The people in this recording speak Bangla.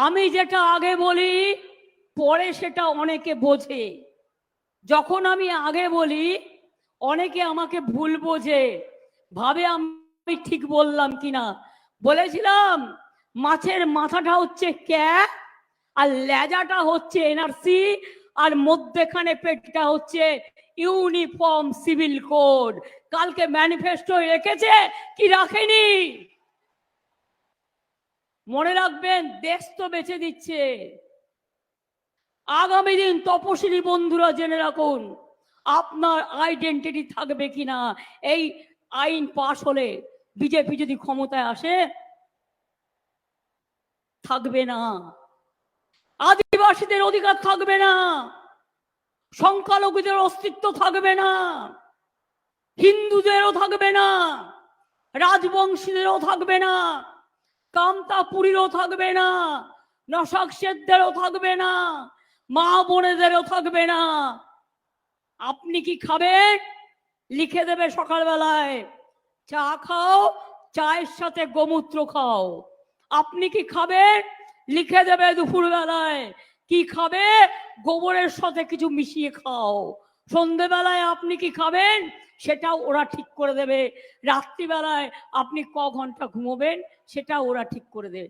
আমি যেটা আগে বলি পরে সেটা অনেকে বোঝে। যখন আমি আগে বলি অনেকে আমাকে ভুল বোঝে, ভাবে আমি ঠিক বললাম কিনা। বলেছিলাম মাছের মাথাটা হচ্ছে ক্যাপ আর লেজাটা হচ্ছে এনআরসি আর মধ্যেখানে পেটটা হচ্ছে ইউনিফর্ম সিভিল কোড। কালকে ম্যানিফেস্টো রেখেছে কি রাখেনি? মনে রাখবেন, দেশ তো বেঁচে দিচ্ছে। আগামী দিন তপশিলি বন্ধুরা জেনে রাখুন, আপনার আইডেন্টিটি থাকবে কিনা এই আইন পাশ হলে, বিজেপি যদি ক্ষমতায় আসে, থাকবে না। আদিবাসীদের অধিকার থাকবে না, সংখ্যালঘুদের অস্তিত্ব থাকবে না, হিন্দুদেরও থাকবে না, রাজবংশীদেরও থাকবে না, কামতাপুরীরও থাকবে না, নসাকশেদদেরও থাকবে না, মা বোনেদেরও থাকবে না। আপনি কি খাবেন? লিখে দেবে সকালবেলায়, চা খাও, চায়ের সাথে গোমূত্র খাও। আপনি কি খাবেন? লিখে দেবে দুপুর বেলায়, কি খাবে? গোবরের সাথে কিছু মিশিয়ে খাও। সন্ধেবেলায় আপনি কি খাবেন সেটাও ওরা ঠিক করে দেবে। রাত্রিবেলায় আপনি ক ঘন্টা ঘুমোবেন সেটাও ওরা ঠিক করে দেবে।